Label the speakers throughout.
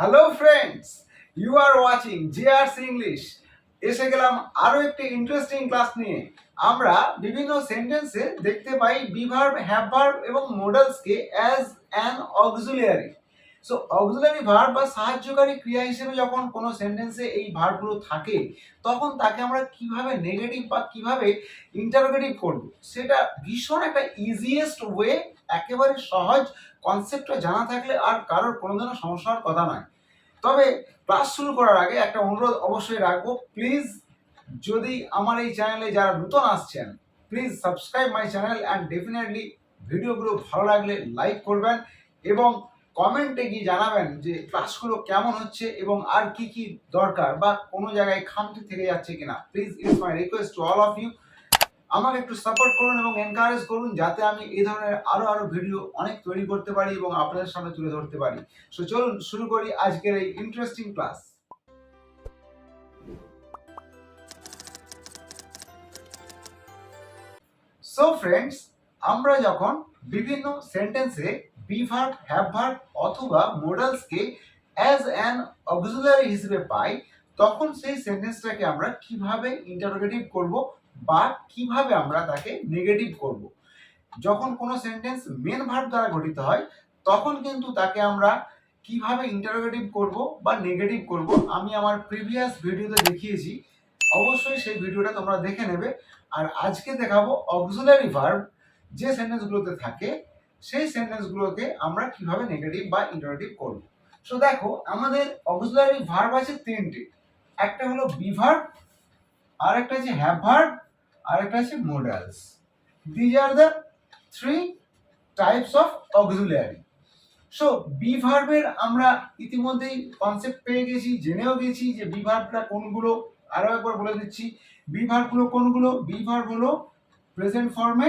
Speaker 1: Hello friends, you are watching JR's English. এসে গেলাম আরো একটি ইন্টারেস্টিং ক্লাস নিয়ে। আমরা বিভিন্ন সেন্টেন্সে দেখতে পাই বি ভার্ব, হ্যাভ ভার্ব এবং মডেলসকে as an auxiliary. So auxiliary verb বা সাহায্যকারী ক্রিয়া হিসেবে যখন কোনো সেন্টেন্সে এই ভার্বগুলো থাকে, তখন তাকে আমরা কিভাবে নেগেটিভ বা কিভাবে ইন্টারোগেটিভ করব, সেটা ভীষণ একটা ইজিয়েস্ট ওয়ে। একেবারে সহজ কনসেপ্টটা জানা থাকলে আর কারোর কোনো ধরনের সমস্যা হওয়ার কথা নয়। তবে ক্লাস শুরু করার আগে একটা অনুরোধ অবশ্যই রাখবো, প্লিজ যদি আমার এই চ্যানেলে যারা নতুন আসছেন, please subscribe my channel and definitely ভিডিওগুলো ভালো লাগলে লাইক করবেন এবং কমেন্টে গিয়ে জানাবেন যে ক্লাসগুলো কেমন হচ্ছে এবং আর কি কি দরকার বা কোনো জায়গায় খামতি থেকে যাচ্ছে কিনা। Please, it's my request to all of you, আমাকে একটু সাপোর্ট করুন এবং এনকারেজ করুন যাতে আমি এই ধরনের আরো ভিডিও অনেক তৈরি করতে পারি এবং আপনাদের সামনে তুলে ধরতে পারি। সো চলুন শুরু করি আজকের এই ইন্টারেস্টিং ক্লাস। সো ফ্রেন্ডস, আমরা যখন বিভিন্ন সেন্টেন্সে বি ভার্ব, হ্যাভ ভার্ব অথবা মডেলসকে অ্যাজ অ্যান অক্সিলিয়ারি হিসেবে পাই, তখন সেই সেন্টেন্সটাকে আমরা কিভাবে ইন্টারোগেটিভ করব বা কিভাবে আমরা তাকে নেগেটিভ করব। যখন কোনো সেন্টেন্স মেন ভার্ব দ্বারা গঠিত হয়, তখন কিন্তু তাকে আমরা কিভাবে ইন্টারোগেটিভ করব বা নেগেটিভ করব আমি আমার প্রিভিয়াস ভিডিওতে দেখিয়েছি। অবশ্যই সেই ভিডিওটা তোমরা দেখে নেবে। আর আজকে দেখাবো অক্সিলিয়ারি ভার্ব যে সেন্টেন্সগুলোতে থাকে, সেই সেন্টেন্সগুলোকে আমরা কিভাবে নেগেটিভ বা ইন্টারোগেটিভ করব। সো দেখো, আমাদের অক্সিলিয়ারি ভার্ব আছে তিনটে। একটা হলো বি ভার্ব, আর একটা আছে হ্যাভ ভার্ব, আর একটা আছে modals. These are the three types of auxiliary. So be ভার্বের আমরা ইতিমধ্যেই কনসেপ্ট পেয়ে গেছি, জেনেও গেছি যে বি ভার্বটা কোনগুলো। আরো একবার বলে দিচ্ছি, বি ভার্বগুলো কোনগুলো। বি ভার্ব হলো প্রেজেন্ট ফর্মে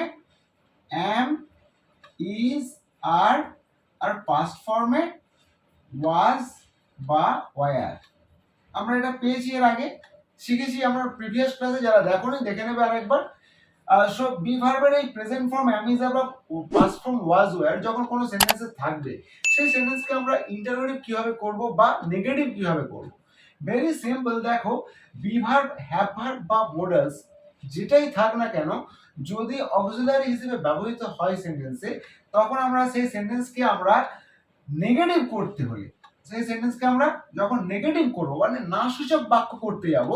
Speaker 1: অ্যাম, ইজ, আর, আর পাস্ট ফর্মে ওয়াজ বা ওয়ার। আমরা এটা পেয়েছি, এর আগে শিখেছি আমরা প্রিভিয়াস ক্লাসে। যারা দেখোনি দেখে নেবে আরেকবার। সো বি ভার্বের এই প্রেজেন্ট ফর্ম অ্যাম, ইজ বা পাস্ট ফর্ম ওয়াজ ওয়্যার যখন কোনো সেন্টেন্সে থাকবে, সেই সেন্টেন্সকে আমরা ইন্টারোগেটিভ কিভাবে করব বা নেগেটিভ কিভাবে করব। Very simple. দেখো, বি ভার্ব, হ্যাভ ভার্ব বা মডালস যেটাই থাক না কেন, যদি অক্সিলিয়ারি হিসেবে ব্যবহৃত হয় সেন্টেন্সে, তখন আমরা সেই সেন্টেন্সকে আমরা নেগেটিভ করতে হলে, সেই সেন্টেন্সকে আমরা যখন নেগেটিভ করব মানে না সূচক বাক্য করতে যাব,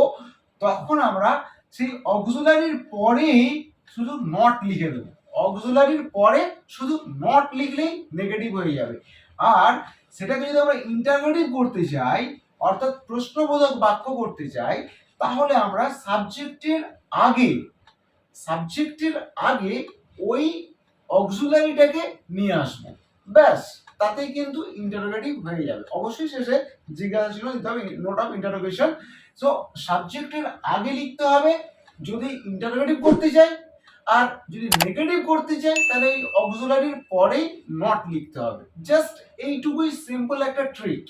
Speaker 1: তখন আমরা সেই অক্সিলিয়ারির পরেই শুধু নট লিখে দেবো। অক্সিলিয়ারির পরে শুধু নট লিখলেই নেগেটিভ হয়ে যাবে। আর সেটাকে যদি আমরা ইন্টারোগেটিভ করতে চাই, অর্থাৎ প্রশ্নবোধক বাক্য করতে চাই, তাহলে আমরা সাবজেক্টের আগে ওই অক্সিলিয়ারিটাকে নিয়ে আসবো। ব্যাস, তাতেই কিন্তু ইন্টারোগেটিভ হয়ে যাবে। অবশ্যই শেষে জিজ্ঞাসা চিহ্ন দিতে হবে, নোট অফ ইন্টারোগেশন। সো সাবজেক্টের আগে লিখতে হবে যদি ইন্টারোগেটিভ করতে চাই, আর যদি নেগেটিভ করতে চাই তাহলে এই অক্সিলিয়ারির পরেই নট লিখতে হবে। জাস্ট এইটুকুই সিম্পল একটা ট্রিক।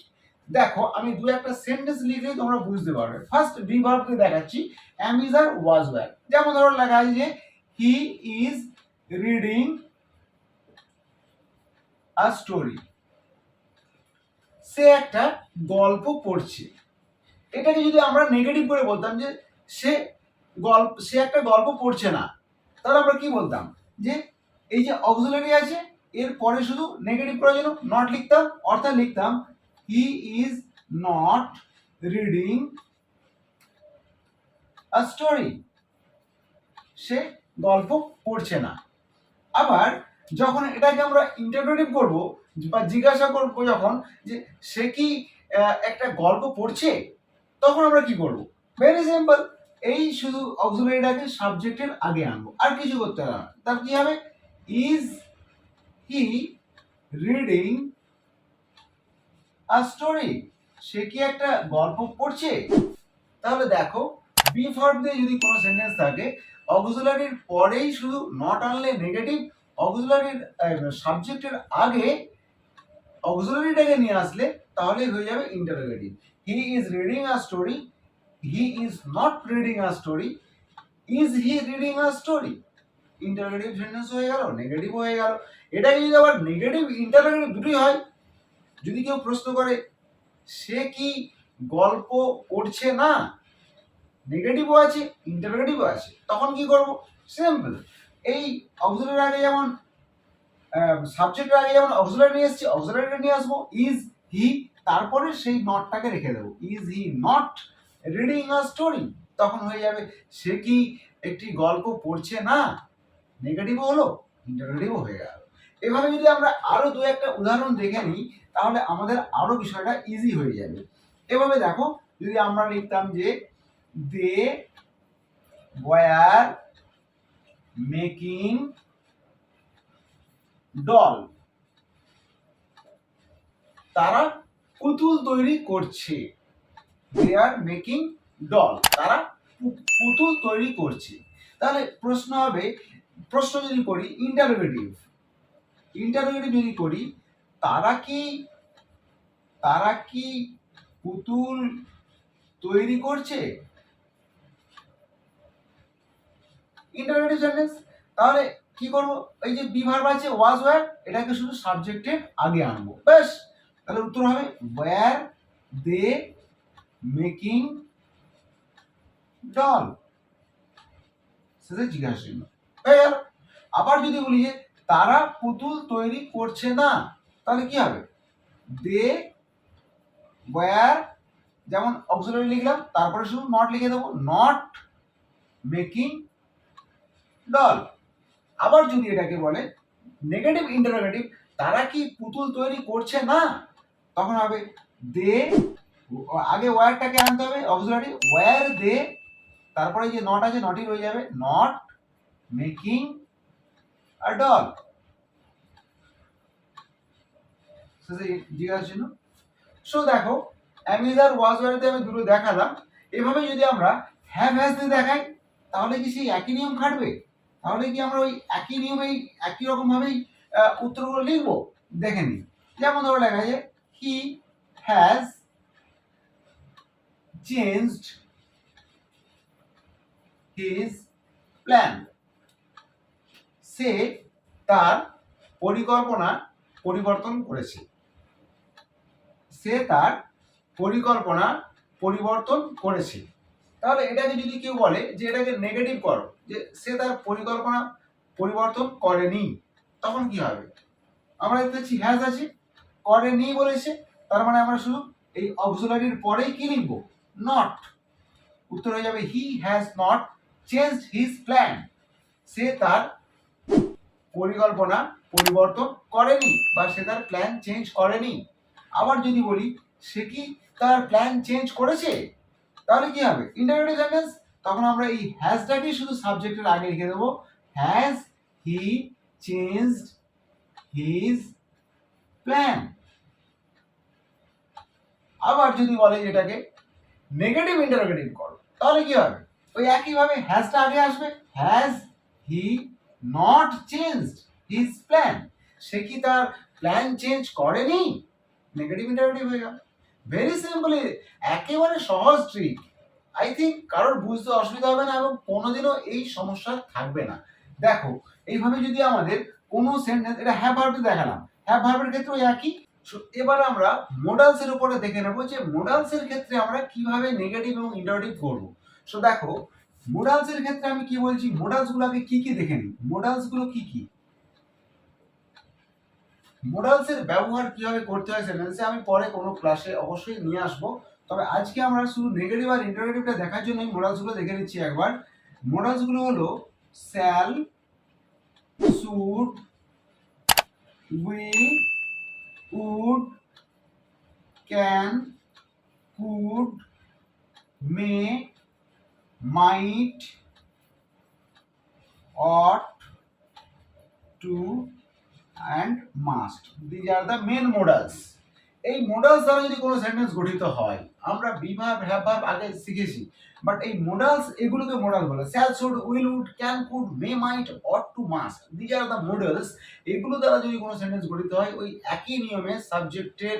Speaker 1: দেখো, আমি দু একটা সেন্টেন্স লিখলেই তোমরা বুঝতে পারবে। ফার্স্ট বি ভার্বকে দেখাচ্ছি, অ্যাম, ইজ, আর, ওয়াজ, ওয়্যার। যেমন ধরো লেখা আছে যে he is reading a story. সে একটা গল্প পড়ছে। এটাকে যদি আমরা নেগেটিভ করে বলতাম যে সে একটা গল্প পড়ছে না, তাহলে আমরা কি বলতাম যে এই যে অক্সিলিয়ারি আছে এর পরে শুধু নেগেটিভ করার জন্য নট লিখতাম, অর্থাৎ লিখতাম he is not reading a story. সে গল্প পড়ছে না। আবার যখন এটাকে আমরা ইন্টারোগেটিভ করব বা জিজ্ঞাসা করব যখন যে সে কি একটা গল্প পড়ছে, তখন আমরা কি করব? ভেরি সিম্পল, এই শুধু অক্সিলিয়ারিটাকে সাবজেক্টের আগে আনবো, আর কিছু করতে হবে না। তার কি হবে? Is he reading a story? সে কি একটা গল্প পড়ছে? তাহলে দেখো, বি ভার্ব দিয়ে যদি কোনো সেন্টেন্স থাকে, অক্সিলিয়ারির পরেই শুধু নট আনলে নেগেটিভ, অক্সিলিয়ারির সাবজেক্টের আগে অক্সিলিয়ারিটাকে নিয়ে আসলে তাহলেই হয়ে যাবে interrogative. He is reading a story, he is not reading a story, is he reading a story. Interrogative sentence হয়ে গেল, নেগেটিভ হয়ে গেল। এটা যদি আবার নেগেটিভ ইন্টারোগেটিভ দুটোই হয়, যদি কেউ প্রশ্ন করে সে কি গল্প পড়ছে না, নেগেটিভও আছে ইন্টারোগেটিভও আছে, তখন কি করব? সিম্পল, এই অক্সিলারি আগে যেমন সাবজেক্টের আগে যেমন অক্সিলারি নিয়ে এসেছি, অক্সিলারিটা নিয়ে আসবো ইজ হি, তারপরে সেই নটটাকে রেখে দেবো, is he not reading a story, তখন হয়ে যাবে সে কি একটি গল্প পড়ছে না, নেগেটিভও হলো ইন্টারোগেটিভও হয়ে গেল। এভাবে যদি আমরা আরো দু একটা উদাহরণ দেখে নিই তাহলে আমাদের আরো বিষয়টা ইজি হয়ে যাবে। এভাবে দেখো, যদি আমরা লিখতাম যে দে ওয়্যার মেকিং ডল, তারা পুতুল তৈরি করছে, দে আর মেকিং ডল, তারা পুতুল তৈরি করছে। তাহলে প্রশ্ন হবে, প্রশ্ন যদি করি ইন্টারোগেটিভ, ইন্টারোগেটিভ যদি করি তারা কি পুতুল তৈরি করছে, ইন্টারোগেটিভ সেন্টেন্স। তাহলে কি করব, এই যে বি ভার্ব আছে ওয়াজ ওয়্যার, এটাকে শুধু সাবজেক্টের আগে আনবো, বেশ। তাহলে উত্তর হবে ওয়্যার দে মেকিং ডল, সেটা জিজ্ঞাসা চিহ্ন হয়ে গেল। আবার যদি বলি যে তারা পুতুল তৈরি করছে না, তাহলে কি হবে, দে ওয়্যার, যেমন অক্সিলারি লিখলাম তারপরে শুধু নট লিখে দেবো, নট মেকিং ডল। আবার যদি এটাকে বলে নেগেটিভ ইন্টারোগেটিভ, তারা কি পুতুল তৈরি করছে না, তখন হবে দে, আগে ওয়্যারটাকে আনতে হবে অক্সিলারি, ওয়্যার দে, তারপরে যে নট আছে নটই রয়ে যাবে, নট মেকিং আ ডল, জিজ্ঞাসা চিহ্ন। সো দেখো অ্যামিজার ওয়াজ ওয়্যারতে আমি দুটো দেখালাম, এভাবে যদি আমরা হ্যাভ হ্যাজ দিয়ে দেখাই তাহলে কি সেই একই নিয়ম খাটবে, তাহলে কি আমরা ওই একই নিয়মেই একই রকম ভাবেই উত্তরগুলো লিখবো? দেখে নিই। যেমন ধরো লেখা আছে he has changed his plan, সে তার পরিকল্পনা পরিবর্তন করেছে, সে তার পরিকল্পনা পরিবর্তন করেছে। তাহলে এটাকে যদি কেউ বলে যে এটাকে নেগেটিভ করো, যে সে তার পরিকল্পনা পরিবর্তন করেনি, তখন কি হবে? আমরা দেখতে পাচ্ছি হ্যাজ আছে, করেনি বলেছে, তার মানে আমরা শুধু এই অক্সিলারির পরেই কি লিখব, নট, উত্তর হয়ে যাবে he has not changed his plan, সে তার পরিকল্পনা পরিবর্তন করেনি বা সে তার প্ল্যান চেঞ্জ করেনি। আবার যদি বলি সে কি তার প্ল্যান চেঞ্জ করেছে, তাহলে কি হবে, ইন্টারোগেটিভ সেন্টেন্স, তখন আমরা এই হ্যাজটাকে শুধু সাবজেক্টের আগে লিখে দেবো, has he changed his plan. আবার যদি বলে এটাকে নেগেটিভ ইন্টারোগেটিভ করো, তাহলে কি হবে, ওই একইভাবে হ্যাজটা আগে আসবে, has he not changed his plan, সে কি তার প্ল্যান চেঞ্জ করেনি, নেগেটিভ ইন্টারোগেটিভ হয়ে গেল। ভেরি সিম্পলি, একেবারে সহজ ট্রিক, আই থিঙ্ক কারোর বুঝতে অসুবিধা হবে না এবং কোনোদিনও এই সমস্যা থাকবে না। দেখো এইভাবে যদি আমাদের কোনো সেন্টেন্স, এটা হ্যাভ ভার্বে দেখালাম, হ্যাভ ভার্বের ক্ষেত্রেও একই। এবার আমরা মোডালস এর উপরে দেখে নেব যে মোডালস এর ক্ষেত্রে আমরা কিভাবে নেগেটিভ এবং ইন্টারোগেটিভ করব। সো দেখো মোডালস এর ক্ষেত্রে আমি কি বলছি, মোডালস গুলোকে কি কি দেখে নিই, মোডালস গুলো কি কি, মোডালস এর ব্যবহার কিভাবে করতে হয় সেন্টেন্সে আমি পরে কোনো ক্লাসে অবশ্যই নিয়ে আসবো। তবে আজকে আমরা শুধু নেগেটিভ আর ইন্টারোগেটিভটা দেখার জন্য এই মোডালস গুলো দেখে নিচ্ছি একবার। মোডালস গুলো হলো shall, should, will, would, can, could, may, might, ought, to and must. These are the main modals. এই মোডালস দ্বারা যদি কোনো সেন্টেন্স গঠিত হয়, আমরা বি ভার্ব হ্যাভ ভার্ব আগে শিখেছি, বাট এই মোডালস এগুলোকে মোডাল বলে, shall, should, will, would, can, could, may, might, ought, to, must, these are the modals. এগুলো দ্বারা যদি কোনো সেন্টেন্স গঠিত হয় ওই একই নিয়মে সাবজেক্টের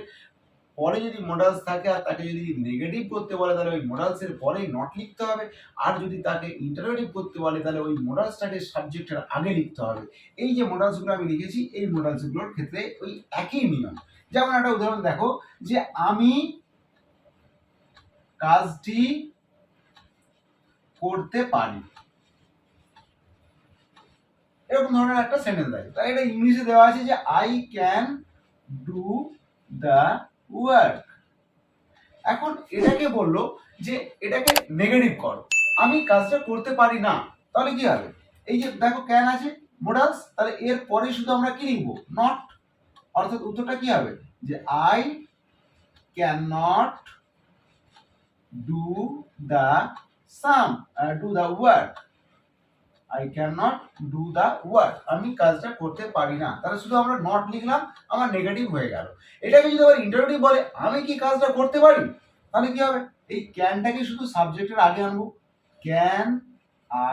Speaker 1: পরে যদি মোডালস থাকে আর তাকে যদি নেগেটিভ করতে বলে তাহলে ওই মোডালসের পরেই নট লিখতে হবে, আর যদি তাকে ইন্টারোগেটিভ করতে বলে তাহলে ওই মোডালসটাকে সাবজেক্টের আগে লিখতে হবে। এই যে মোডালসগুলো আমি লিখেছি এই মোডালসগুলোর ক্ষেত্রে ওই একই নিয়ম। যেমন একটা উদাহরণ দেখো যে আমি কাজটি করতে পারি, এরকম ধরনের একটা সেন্টেন্স আছে। তাই এটা ইংলিশে দেওয়া আছে যে I can do the work. এখন এটাকে বললো যে এটাকে নেগেটিভ করো, আমি কাজটা করতে পারি না, তাহলে কি হবে? এই যে দেখো ক্যান আছে মোডালস, তাহলে এর পরে শুধু আমরা কি লিখবো? নট। অর্থাৎ উত্তরটা কি হবে? যে I can not do the do the work. I can not do the work, আমি কাজটা করতে পারি না, তাহলে শুধু আমরা নট লিখলাম, আমার নেগেটিভ হয়ে গেল। এটাকে যদি আবার ইন্টারোগেটিভ বলে আমি কি কাজটা করতে পারি, তাহলে কি হবে? এই ক্যানটাকে শুধু সাবজেক্টের আগে আনবো, can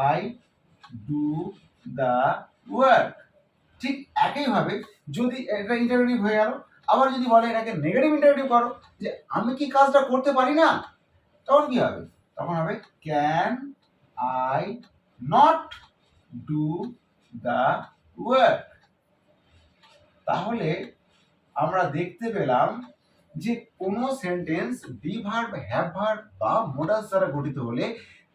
Speaker 1: I do the work. ঠিক একইভাবে যদি এটা ইন্টারোগেটিভ হয়ে গেল, আবার যদি বলে এটাকে নেগেটিভ ইন্টারোগেটিভ করো যে আমি কি কাজটা করতে পারি না, তখন কি হবে? তখন হবে can I not do the work. তাহলে আমরা দেখতে পেলাম যে কোনো sentence B verb, have verb বা মোডালস দ্বারা গঠিত হলে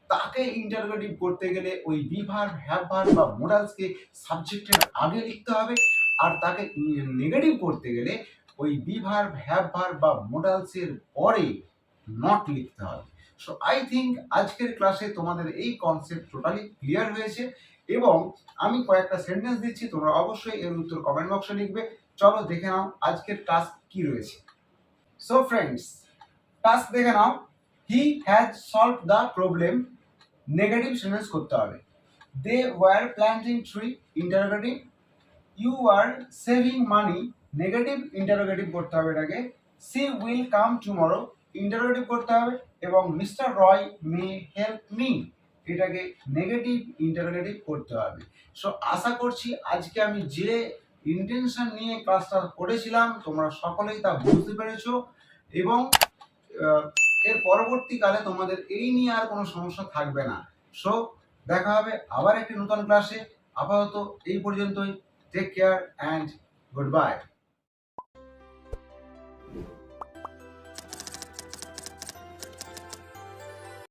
Speaker 1: তাকে ইন্টারোগেটিভ করতে গেলে ওই বি ভার্ব, হ্যাভ ভার্ব বা মোডালসকে সাবজেক্টের আগে লিখতে হবে, আর তাকে নেগেটিভ করতে গেলে ওই বি ভার্ব, হ্যাভ ভার্ব বা মোডালসের পরে নট লিখতে হবে। সো আই থিঙ্ক আজকের ক্লাসে তোমাদের এই কনসেপ্ট টোটালি ক্লিয়ার হয়েছে, এবং আমি কয়েকটা সেন্টেন্স দিচ্ছি, তোমরা অবশ্যই এর উত্তর কমেন্ট বক্সে লিখবে। চলো দেখে নাও আজকের টাস্ক কি রয়েছে। সো ফ্রেন্ডস, টাস্ক দেখে নাও। He has solved the problem, negative sentence করতে হবে। They were planting tree, interrogative. You are saving money, negative interrogative করতে হবে এটাকে। She will come tomorrow, interrogative করতে হবে, এবং mister Roy may help me, এটাকে নেগেটিভ ইন্টারোগেটিভ করতে হবে। সো আশা করছি আজকে আমি যে ইন্টেনশন নিয়ে ক্লাসটা করেছিলাম তোমরা সকলেই তা বুঝতে পেরেছো, এবং এর পরবর্তীকালে তোমাদের এই নিয়ে আর কোনো সমস্যা থাকবে না। সো দেখা হবে আবার একটি নতুন ক্লাসে। আপাতত এই পর্যন্তই। Take care and good bye.